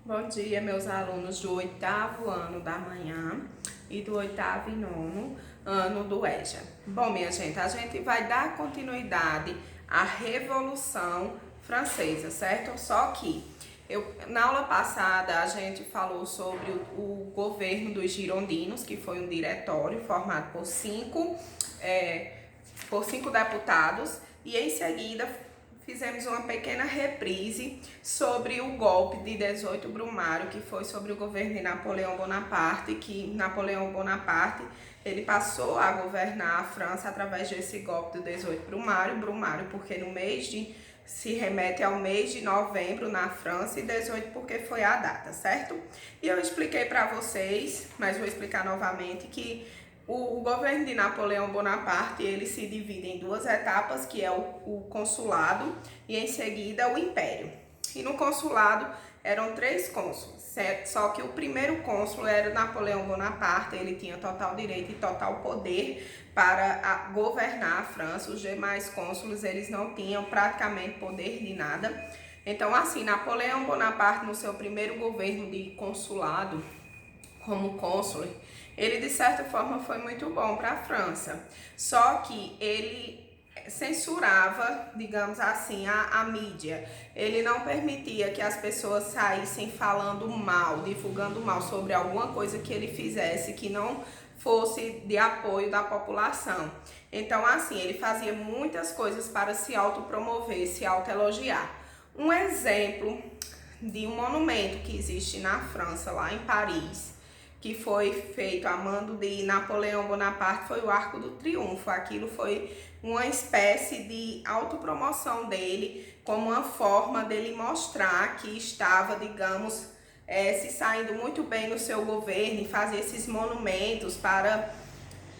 Bom dia, meus alunos do 8º ano da manhã e do 8º e 9º ano do EJA. Bom, minha gente, a gente vai dar continuidade à Revolução Francesa, certo? Só que na aula passada a gente falou sobre o governo dos girondinos, que foi um diretório formado por cinco deputados, e em seguida fizemos uma pequena reprise sobre o golpe de 18 Brumário, que foi sobre o governo de Napoleão Bonaparte, que Napoleão Bonaparte ele passou a governar a França através desse golpe do 18 Brumário, porque no mês de se remete ao mês de novembro na França, e 18 porque foi a data, certo? E eu expliquei para vocês, mas vou explicar novamente, que o governo de Napoleão Bonaparte ele se divide em duas etapas, que é o consulado e em seguida o império. E no consulado eram 3 cônsules, certo? Só que o primeiro cônsul era Napoleão Bonaparte, ele tinha total direito e total poder para governar a França. Os demais cônsules eles não tinham praticamente poder de nada. Então, assim, Napoleão Bonaparte, no seu primeiro governo de consulado, como cônsul, ele de certa forma foi muito bom para a França, só que ele censurava, digamos assim, a mídia. Ele não permitia que as pessoas saíssem falando mal, divulgando mal sobre alguma coisa que ele fizesse que não fosse de apoio da população. Então, assim, ele fazia muitas coisas para se autopromover, se autoelogiar. Um exemplo de um monumento que existe na França, lá em Paris, que foi feito a mando de Napoleão Bonaparte, foi o Arco do Triunfo. Aquilo foi uma espécie de autopromoção dele, como uma forma dele mostrar que estava, digamos, se saindo muito bem no seu governo, e fazer esses monumentos para,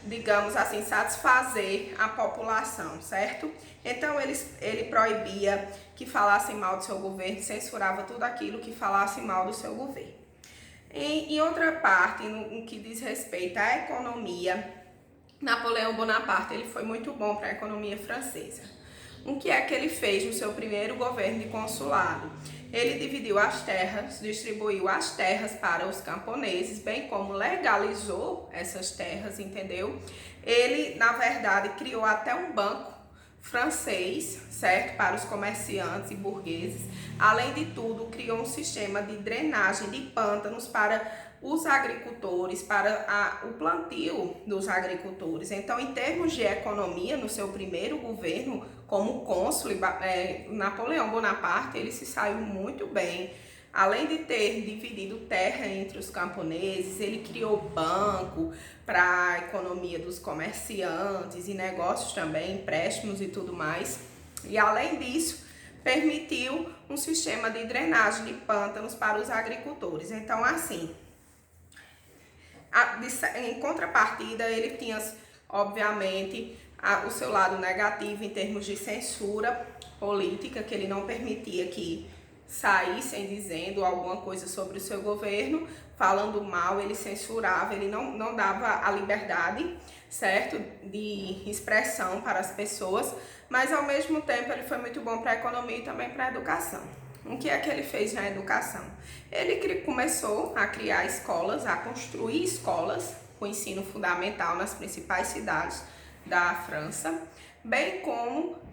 digamos assim, satisfazer a população, certo? Então ele proibia que falassem mal do seu governo, censurava tudo aquilo que falasse mal do seu governo. Em outra parte, no que diz respeito à economia, Napoleão Bonaparte ele foi muito bom para a economia francesa. O que é que ele fez no seu primeiro governo de consulado? Ele dividiu as terras, distribuiu as terras para os camponeses, bem como legalizou essas terras, entendeu? Ele, na verdade, criou até um banco francês, certo? Para os comerciantes e burgueses. Além de tudo, criou um sistema de drenagem de pântanos para os agricultores, para o plantio dos agricultores. Então, em termos de economia, no seu primeiro governo como cônsul, Napoleão Bonaparte, ele se saiu muito bem. Além de ter dividido terra entre os camponeses, ele criou banco para a economia dos comerciantes e negócios também, empréstimos e tudo mais. E além disso, permitiu um sistema de drenagem de pântanos para os agricultores. Então, assim, em contrapartida, ele tinha, obviamente, o seu lado negativo em termos de censura política, que ele não permitia que saíssem dizendo alguma coisa sobre o seu governo, falando mal, ele censurava, ele não dava a liberdade, certo, de expressão para as pessoas, mas ao mesmo tempo ele foi muito bom para a economia e também para a educação. O que é que ele fez na educação? Ele começou a criar escolas, a construir escolas com ensino fundamental nas principais cidades da França, bem como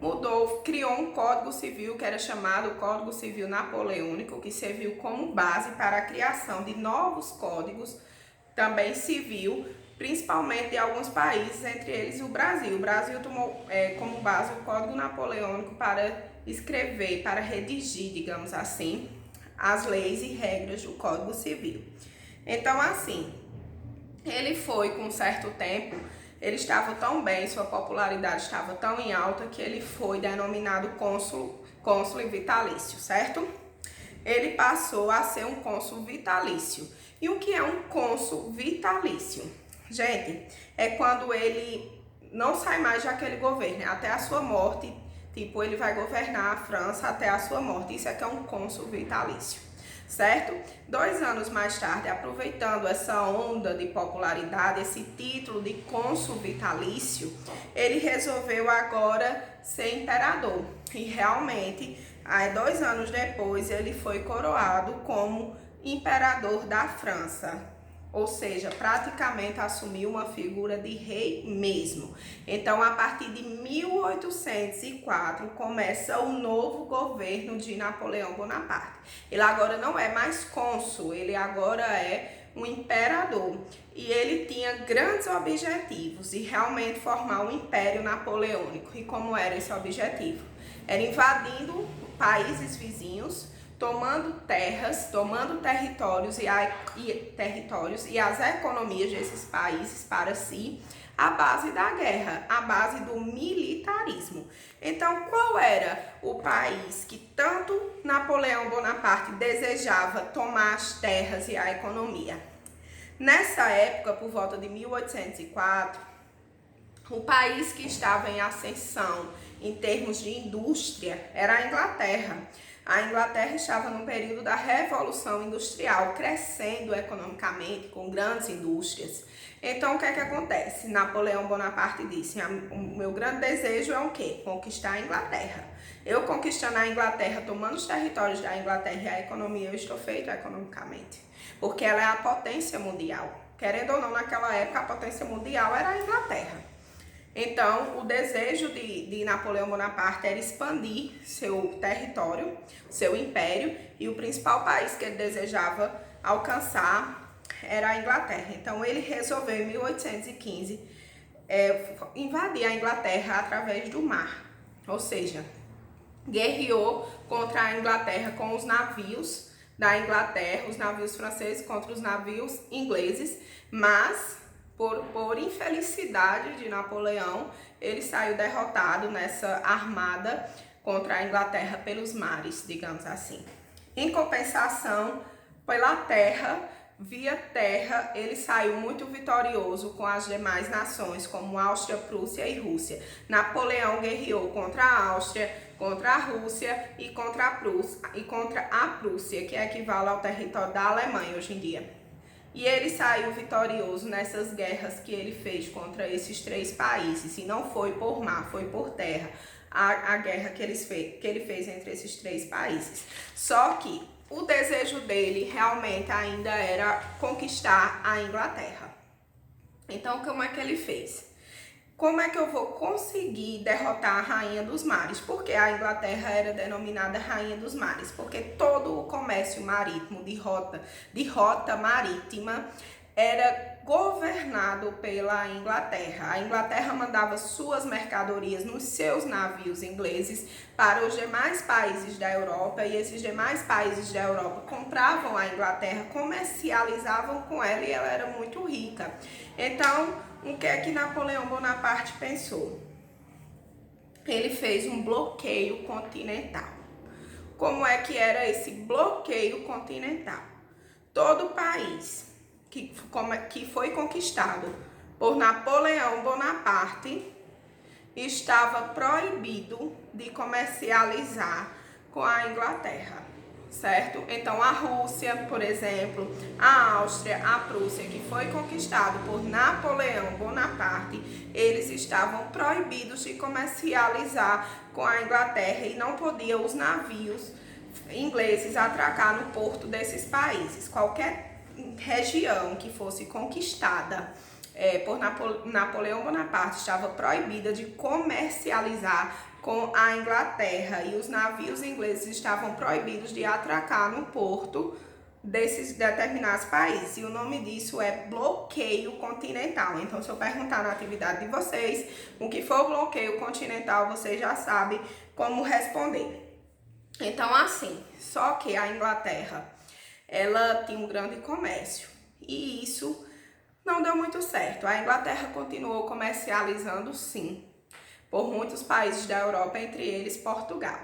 criou um código civil que era chamado Código Civil Napoleônico, que serviu como base para a criação de novos códigos, também civil, principalmente de alguns países, entre eles o Brasil. O Brasil tomou como base o Código Napoleônico para escrever, para redigir, digamos assim, as leis e regras do Código Civil. Então, assim, ele foi com um certo tempo. Ele estava tão bem, sua popularidade estava tão em alta, que ele foi denominado cônsul vitalício, certo? Ele passou a ser um cônsul vitalício. E o que é um cônsul vitalício? Gente, é quando ele não sai mais daquele governo, até a sua morte. Tipo, ele vai governar a França até a sua morte. Isso é que é um cônsul vitalício, certo? 2 anos mais tarde, aproveitando essa onda de popularidade, esse título de cônsul vitalício, ele resolveu agora ser imperador. E realmente Aí, 2 anos depois, ele foi coroado como imperador da França. Ou seja, praticamente assumiu uma figura de rei mesmo. Então, a partir de 1804, começa o novo governo de Napoleão Bonaparte. Ele agora não é mais cônsul, ele agora é um imperador. E ele tinha grandes objetivos de realmente formar um império napoleônico. E como era esse objetivo? Era invadindo países vizinhos, tomando terras, tomando territórios e as economias desses países para si, à base da guerra, à base do militarismo. Então, qual era o país que tanto Napoleão Bonaparte desejava tomar as terras e a economia? Nessa época, por volta de 1804, o país que estava em ascensão em termos de indústria era a Inglaterra. A Inglaterra estava no período da Revolução Industrial, crescendo economicamente, com grandes indústrias. Então, o que é que acontece? Napoleão Bonaparte disse, o meu grande desejo é o quê? Conquistar a Inglaterra. Eu conquistando a Inglaterra, tomando os territórios da Inglaterra e a economia, eu estou feito economicamente. Porque ela é a potência mundial. Querendo ou não, naquela época, a potência mundial era a Inglaterra. Então, o desejo de Napoleão Bonaparte era expandir seu território, seu império, e o principal país que ele desejava alcançar era a Inglaterra. Então, ele resolveu, em 1815, invadir a Inglaterra através do mar, ou seja, guerreou contra a Inglaterra com os navios da Inglaterra, os navios franceses contra os navios ingleses, mas por infelicidade de Napoleão, ele saiu derrotado nessa armada contra a Inglaterra pelos mares, digamos assim. Em compensação, pela terra, via terra, ele saiu muito vitorioso com as demais nações, como Áustria, Prússia e Rússia. Napoleão guerreou contra a Áustria, contra a Rússia e contra a Prússia, que equivale ao território da Alemanha hoje em dia. E ele saiu vitorioso nessas guerras que ele fez contra esses 3 países. E não foi por mar, foi por terra a guerra que ele fez entre esses 3 países. Só que o desejo dele realmente ainda era conquistar a Inglaterra. Então, como é que ele fez? Como é que eu vou conseguir derrotar a Rainha dos Mares? Porque a Inglaterra era denominada Rainha dos Mares, porque todo o comércio marítimo de rota marítima era governado pela Inglaterra. A Inglaterra mandava suas mercadorias nos seus navios ingleses para os demais países da Europa, e esses demais países da Europa compravam a Inglaterra, comercializavam com ela, e ela era muito rica. Então, o que é que Napoleão Bonaparte pensou? Ele fez um bloqueio continental. Como é que era esse bloqueio continental? Todo país que foi conquistado por Napoleão Bonaparte estava proibido de comercializar com a Inglaterra, certo? Então, a Rússia, por exemplo, a Áustria, a Prússia, que foi conquistado por Napoleão Bonaparte, eles estavam proibidos de comercializar com a Inglaterra e não podiam os navios ingleses atracar no porto desses países. Qualquer região que fosse conquistada por Napoleão Bonaparte estava proibida de comercializar com a Inglaterra, e os navios ingleses estavam proibidos de atracar no porto desses determinados países. E o nome disso é bloqueio continental. Então, se eu perguntar na atividade de vocês o que for bloqueio continental, vocês já sabem como responder. Então, assim, só que a Inglaterra, ela tinha um grande comércio, e isso não deu muito certo. A Inglaterra continuou comercializando, sim, por muitos países da Europa, entre eles Portugal.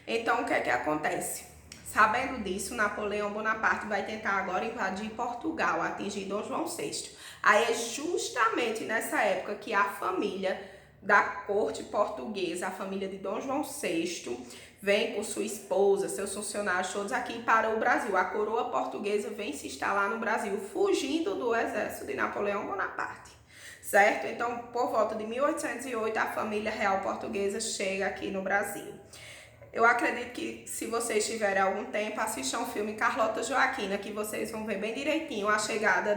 Então, o que é que acontece? Sabendo disso, Napoleão Bonaparte vai tentar agora invadir Portugal, atingir Dom João VI. Aí é justamente nessa época que a família da corte portuguesa, a família de Dom João VI, vem com sua esposa, seus funcionários todos aqui para o Brasil. A coroa portuguesa vem se instalar no Brasil, fugindo do exército de Napoleão Bonaparte, certo? Então, por volta de 1808, a família real portuguesa chega aqui no Brasil. Eu acredito que se vocês tiverem algum tempo, assistam o filme Carlota Joaquina, que vocês vão ver bem direitinho a chegada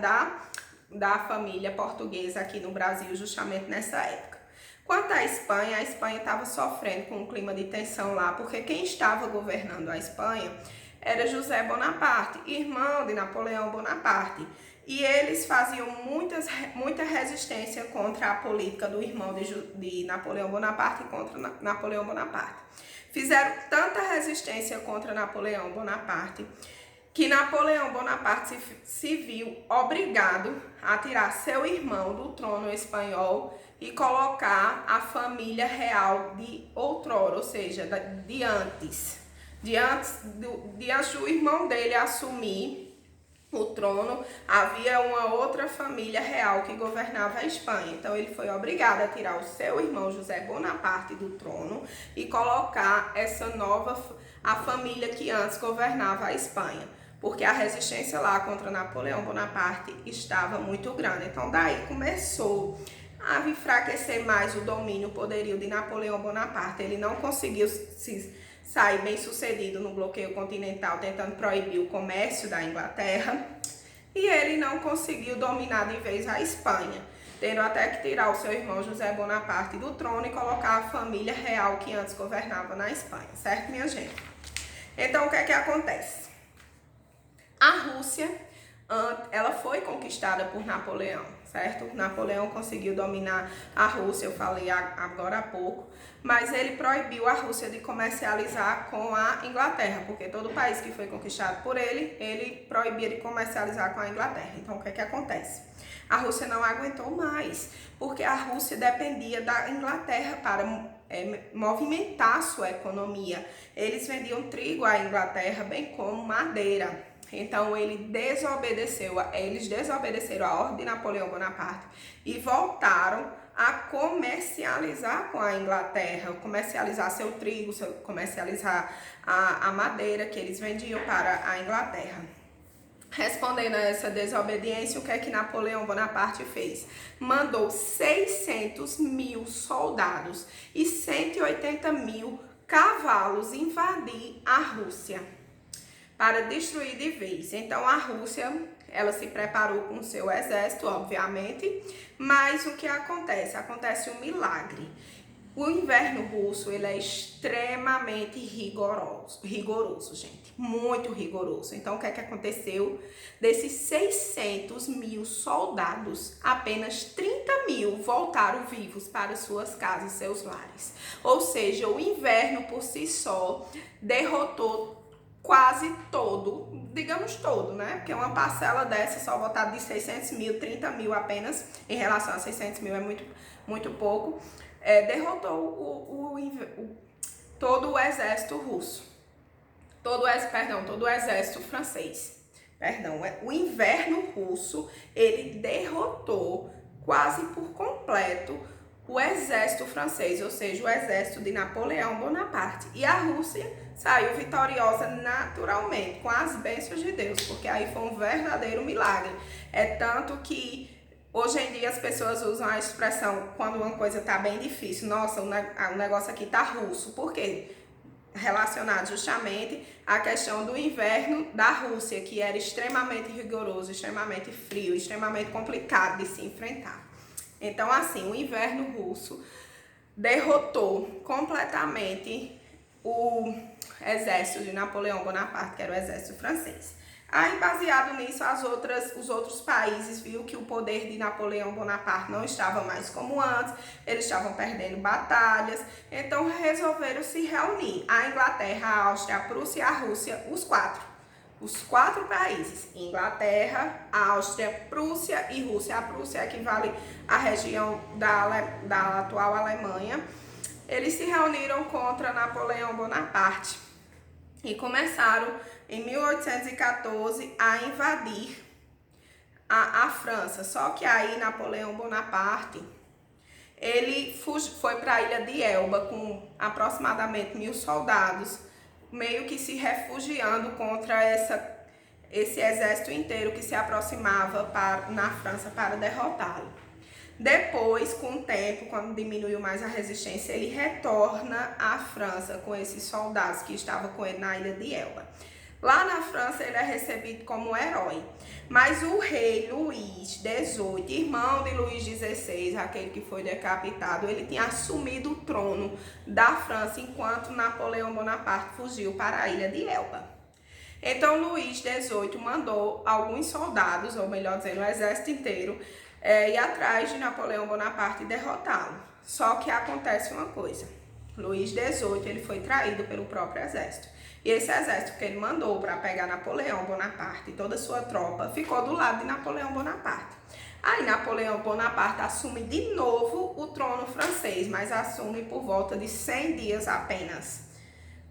da família portuguesa aqui no Brasil, justamente nessa época. Quanto à Espanha, a Espanha estava sofrendo com um clima de tensão lá, porque quem estava governando a Espanha era José Bonaparte, irmão de Napoleão Bonaparte. E eles faziam muita resistência contra a política do irmão de Napoleão Bonaparte e contra Napoleão Bonaparte. Fizeram tanta resistência contra Napoleão Bonaparte que Napoleão Bonaparte se viu obrigado a tirar seu irmão do trono espanhol e colocar a família real de outrora, ou seja, de antes do irmão dele assumir o trono, havia uma outra família real que governava a Espanha. Então ele foi obrigado a tirar o seu irmão José Bonaparte do trono e colocar a família que antes governava a Espanha, porque a resistência lá contra Napoleão Bonaparte estava muito grande. Então daí começou a enfraquecer mais o domínio, o poderio de Napoleão Bonaparte. Ele não conseguiu sair bem sucedido no bloqueio continental, tentando proibir o comércio da Inglaterra, e ele não conseguiu dominar de vez a Espanha, tendo até que tirar o seu irmão José Bonaparte do trono e colocar a família real que antes governava na Espanha, certo, minha gente? Então, o que é que acontece? A Rússia, ela foi conquistada por Napoleão, certo? Napoleão conseguiu dominar a Rússia, eu falei agora há pouco, mas ele proibiu a Rússia de comercializar com a Inglaterra, porque todo país que foi conquistado por ele proibia de comercializar com a Inglaterra. Então, o que é que acontece? A Rússia não aguentou mais, porque a Rússia dependia da Inglaterra para movimentar sua economia. Eles vendiam trigo à Inglaterra, bem como madeira. Então eles desobedeceram a ordem de Napoleão Bonaparte e voltaram a comercializar com a Inglaterra, comercializar seu trigo, comercializar a madeira que eles vendiam para a Inglaterra. Respondendo a essa desobediência, o que é que Napoleão Bonaparte fez? Mandou 600 mil soldados e 180 mil cavalos invadir a Rússia para destruir de vez. Então a Rússia, ela se preparou com seu exército, obviamente, mas o que acontece? Acontece um milagre. O inverno russo, ele é extremamente rigoroso, gente, muito rigoroso. Então o que é que aconteceu? Desses 600 mil soldados, apenas 30 mil voltaram vivos para suas casas, seus lares. Ou seja, o inverno por si só derrotou quase todo, digamos todo, né? Porque uma parcela dessa, só votada de 600 mil, 30 mil apenas, em relação a 600 mil é muito pouco, derrotou todo o exército russo, todo o exército francês. O inverno russo, ele derrotou quase por completo o exército francês, ou seja, o exército de Napoleão Bonaparte. E a Rússia saiu vitoriosa naturalmente, com as bênçãos de Deus, porque aí foi um verdadeiro milagre. É tanto que hoje em dia as pessoas usam a expressão, quando uma coisa está bem difícil, nossa, o negócio aqui está russo. Por quê? Relacionado justamente à questão do inverno da Rússia, que era extremamente rigoroso, extremamente frio, extremamente complicado de se enfrentar. Então, assim, o inverno russo derrotou completamente o exército de Napoleão Bonaparte, que era o exército francês. Aí, baseado nisso, os outros países viram que o poder de Napoleão Bonaparte não estava mais como antes, eles estavam perdendo batalhas, então resolveram se reunir. A Inglaterra, a Áustria, a Prússia e a Rússia, os quatro países, Inglaterra, Áustria, Prússia e Rússia. A Prússia equivale à região da atual Alemanha. Eles se reuniram contra Napoleão Bonaparte e começaram em 1814 a invadir a França. Só que aí Napoleão Bonaparte, ele foi para a ilha de Elba com aproximadamente 1000 soldados, meio que se refugiando contra esse exército inteiro que se aproximava na França para derrotá-lo. Depois, com o tempo, quando diminuiu mais a resistência, ele retorna à França com esses soldados que estavam com ele na ilha de Elba. Lá na França ele é recebido como herói, mas o rei Luís XVIII, irmão de Luís XVI, aquele que foi decapitado, ele tinha assumido o trono da França enquanto Napoleão Bonaparte fugiu para a ilha de Elba. Então Luís XVIII mandou alguns soldados, ou melhor dizendo, o exército inteiro, ir atrás de Napoleão Bonaparte e derrotá-lo. Só que acontece uma coisa, Luís XVIII ele foi traído pelo próprio exército. E esse exército que ele mandou para pegar Napoleão Bonaparte e toda a sua tropa ficou do lado de Napoleão Bonaparte. Aí Napoleão Bonaparte assume de novo o trono francês, mas assume por volta de 100 dias apenas.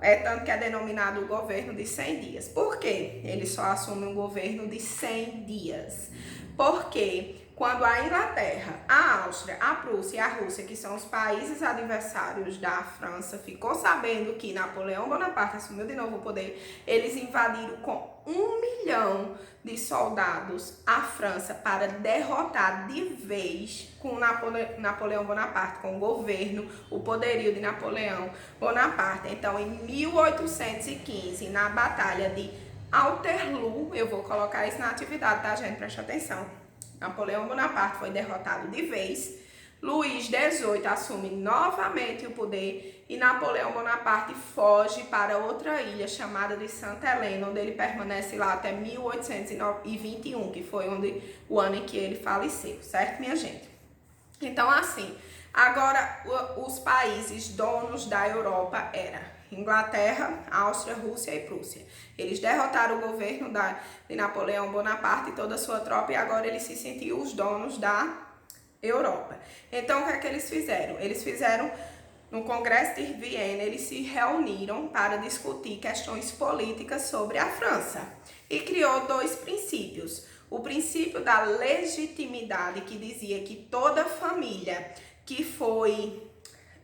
É tanto que é denominado o governo de 100 dias. Por quê? Ele só assume um governo de 100 dias. Porque quando a Inglaterra, a Áustria, a Prússia e a Rússia, que são os países adversários da França, ficou sabendo que Napoleão Bonaparte assumiu de novo o poder, eles invadiram com 1 milhão de soldados a França para derrotar de vez com Napoleão Bonaparte, com o governo, o poderio de Napoleão Bonaparte. Então, em 1815, na Batalha de Waterloo, eu vou colocar isso na atividade, tá, gente? Preste atenção. Napoleão Bonaparte foi derrotado de vez, Luís XVIII assume novamente o poder e Napoleão Bonaparte foge para outra ilha chamada de Santa Helena, onde ele permanece lá até 1821, que foi o ano em que ele faleceu, certo, minha gente? Então, assim, agora os países donos da Europa eram Inglaterra, Áustria, Rússia e Prússia. Eles derrotaram o governo de Napoleão Bonaparte e toda a sua tropa e agora eles se sentiam os donos da Europa. Então, o que é que eles fizeram? Eles fizeram, no Congresso de Viena, eles se reuniram para discutir questões políticas sobre a França e criou 2 princípios. O princípio da legitimidade, que dizia que toda família que foi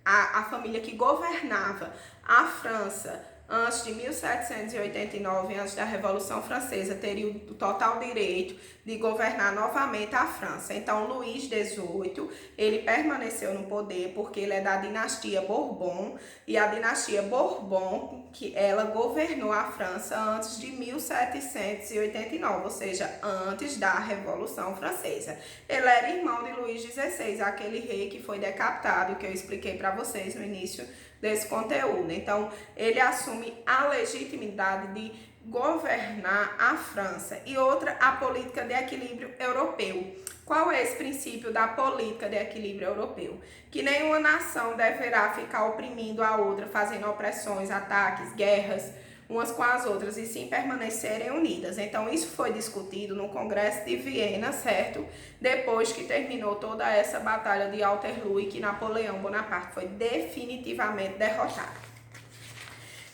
a família que governava a França antes de 1789, antes da Revolução Francesa, teria o total direito de governar novamente a França. Então, Luís XVIII, ele permaneceu no poder porque ele é da dinastia Bourbon, e a dinastia Bourbon, que ela governou a França antes de 1789, ou seja, antes da Revolução Francesa. Ele era irmão de Luís XVI, aquele rei que foi decapitado, que eu expliquei para vocês no início desse conteúdo. Então, ele assume a legitimidade de governar a França. E outra, a política de equilíbrio europeu. Qual é esse princípio da política de equilíbrio europeu? Que nenhuma nação deverá ficar oprimindo a outra, fazendo opressões, ataques, guerras umas com as outras, e sim permanecerem unidas. Então, isso foi discutido no Congresso de Viena, certo? Depois que terminou toda essa batalha de Waterloo e que Napoleão Bonaparte foi definitivamente derrotado.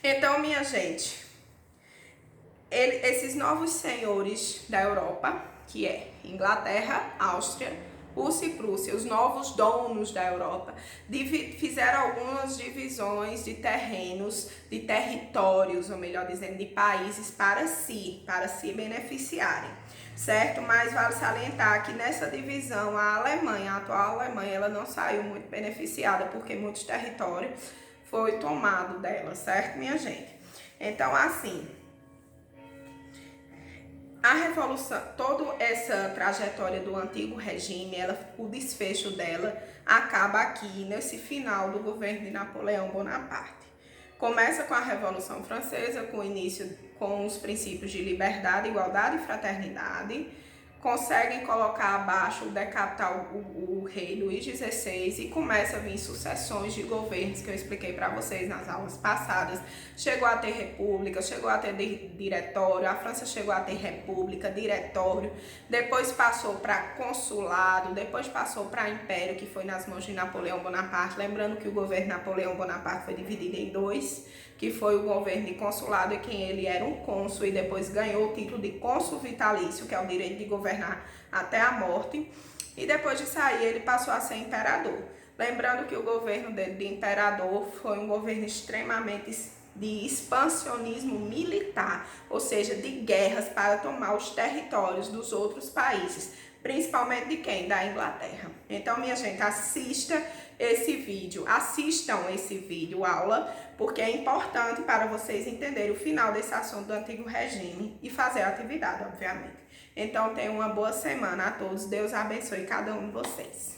Então, minha gente, esses novos senhores da Europa, que é Inglaterra, Áustria, Rússia e Prússia, os novos donos da Europa, fizeram algumas divisões de terrenos, de territórios, ou melhor dizendo, de países para si beneficiarem, certo? Mas vale salientar que nessa divisão a Alemanha, a atual Alemanha, ela não saiu muito beneficiada, porque muitos territórios foi tomado dela, certo, minha gente? Então, assim, a Revolução, toda essa trajetória do antigo regime, o desfecho dela acaba aqui, nesse final do governo de Napoleão Bonaparte. Começa com a Revolução Francesa, com o início com os princípios de liberdade, igualdade e fraternidade. Conseguem colocar abaixo, decapitar o rei Luís XVI e começa a vir sucessões de governos que eu expliquei para vocês nas aulas passadas. Chegou a ter república, chegou a ter diretório, a França chegou a ter república, diretório, depois passou para consulado, depois passou para império, que foi nas mãos de Napoleão Bonaparte. Lembrando que o governo de Napoleão Bonaparte foi dividido em 2, que foi o governo de consulado, e quem ele era um cônsul e depois ganhou o título de cônsul vitalício, que é o direito de governar até a morte, e depois de sair ele passou a ser imperador. Lembrando que o governo dele de imperador foi um governo extremamente de expansionismo militar, ou seja, de guerras para tomar os territórios dos outros países, principalmente de quem? Da Inglaterra. Então, minha gente, assistam esse vídeo aula, porque é importante para vocês entenderem o final desse assunto do antigo regime e fazer a atividade, obviamente. Então, tenham uma boa semana a todos. Deus abençoe cada um de vocês.